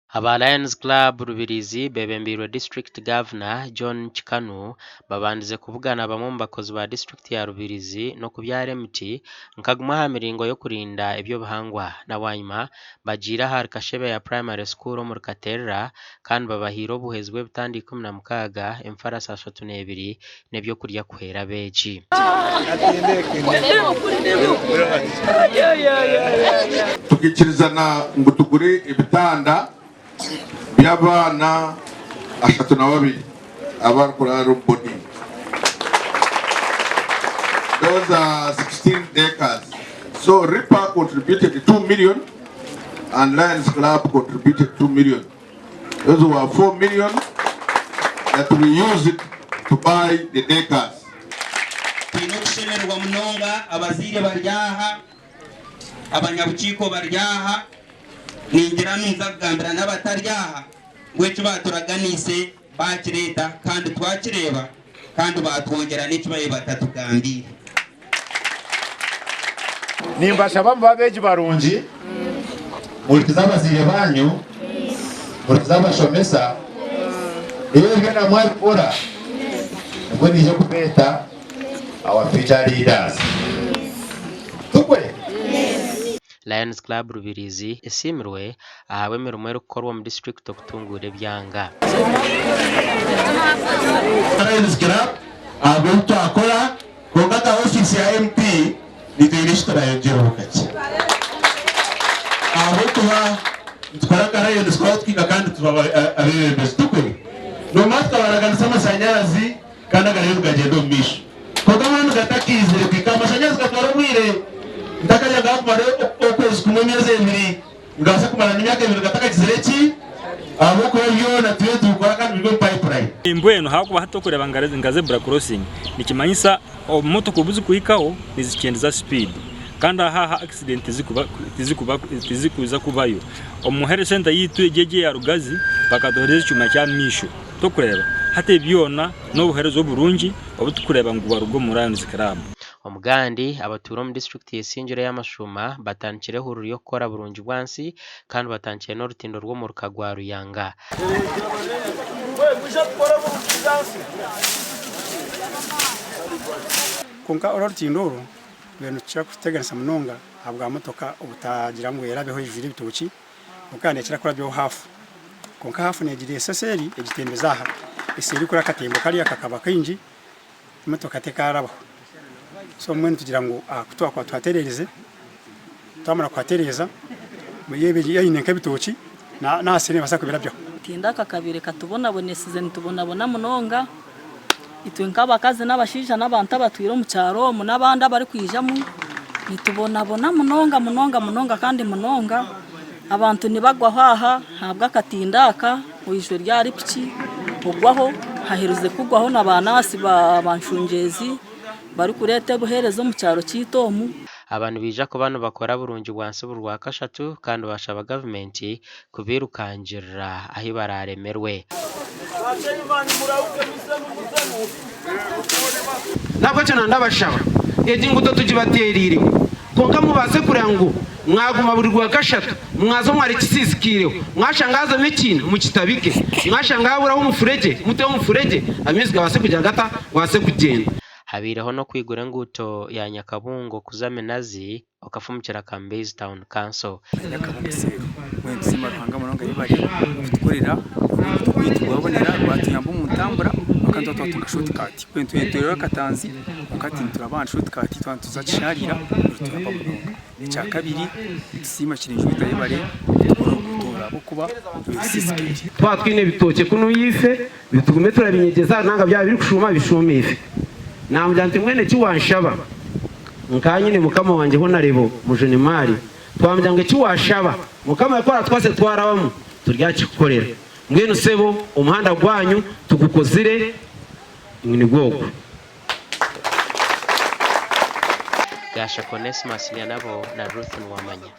Aba Lions Club Rubirizi bebembirwe District Governor John Chikanu babandize kuvugana bamwe mu bakozi ba district ya Rubirizi no kubyara MT nkaguma ha miringo yo kurinda ibyo bahangwa na wanyuma bagira har kashebe ya primary school mu Katerera kandi babahiro buhezwe butandi 16 emfara 32 nebyo kurya kwera beji tukikirizana ngo tugure ibitanda by'abana 32 abarukura roboti. Those are 16 acres. So RIPA contributed 2 million and Lions Club contributed 2 million. Those were 4 million that we used to buy the acres. Tinokushemerwa munonga abazire baryaha abanyabuciko baryaha ningira nunza kugambira n'abataryaha ngwecho baturaganise bakireta kandi twakireba kandi batwongera n'ikibaye batatugambira nimbasha bamba beji barungi mulitizabazire banyu mulitizabashomesa iyo ngena mwabikora ngo nije kubeta our future leaders tukwe. Lions Club Rubirizi esimirwe ahawe mirumo yo gukorwa mu district okutungura byanga. Lions Club abento akora kongata office ya MP nituyirishitara yongero kake abo tuba twarakara yo twaba twiga kandi tuba abebeze tukwe no matka baraganisa amashanyarazi kandi agare y'ugagendo misho kogamana gatakizire kwika amashanyarazi gatwara mwire ndakanya gakubare okwezi kumenyeze emiri ngase kumara n'imyaka 2 gatakizireki abo ko yo na tuye tukora kandi bigo pipeline imbweno hakuba hato kureba ngaze bra crossing nikimanyisa moto kubuzi kuhikaho nizikendeza speed kandi aha accident zikuza kubayo omuhere center yitu ejeje ya Rugazi bakadohereza cyuma cya misho to kureba hate byona no buherezo burungi obutukureba ngo barugo muri Lions Club. Omugandi abaturo mu district yesinjire y'amashuma batankire hururi yo kora burungi bwansi kandi batankire no rutindo rwo mu Rukagwa Ruyanga. Konka ororutindoro beno cya kuteganisa munonga habwa motoka ubutagira ngo yerabeho ijiri bituki ukande kira kora byo hafu konka hafu negiriye seseri egitembeza aha isiri kura katembo kali akakaba kinji motoka tekarabo so mwene tugira ngo kutwa kwa twaterereze twamara kwatereza muyebe yine nkabitoki na asene basakubira byo tinda kakabire katubona bonesize ntubona munonga itwe nk'abakazi n'abashija n'abantu abatwira mu cyaro mu nabanda bari kwijamu nitubona munonga kandi munonga abantu nibagwa haha habwa katindaka uyijwe ryari piki ugwaho haheruze kugwaho nabanasi banshungezi bari kurete buherezo mu cyaro cyitomu. Abantu bija ko bano bakora burungi bwanse burwa kashatu kandi bashaba government kubirukangira ahi bararemerwe. Nabwo cyane ndabashaba edi nguto tujibaterire konka mubase kurangu mwaguma buri gwa kashatu mwazo mwari kisizikireho mwashangaza n'ikintu mu kitabike mwashangaburaho umufurege muteo umufurege amezi gabase kugira gata wase kugenda habiraho no kwigura nguto ya Nyakabungo kuzamenazi okafumukira Kambezi Town Council Nyakabungo mwenzima ruhanga munonga yibari tukorera twitwabonera batuyamba umutambura kandi twatwa shortcut kwento yentero katanzi ukati turabana shortcut twantuzacharira tuyamba munonga cya kabiri sima kirinjwe tayibare tutora bokuba tuyisisikije twatwine bitoke kuno yife bitugume turabinyegeza nanga bya biri kushuma bishumife namujante mwene kiwanshaba nkanyine mukama wanje ho narebo mujene mari twamujyange kiwashaba mukama yakora twase twarabamo turyakikorera mwene sebo umuhanda gwanyu tugukozire ingini bwoko Gasha Konesmas nabo na Ruth Nwamanya.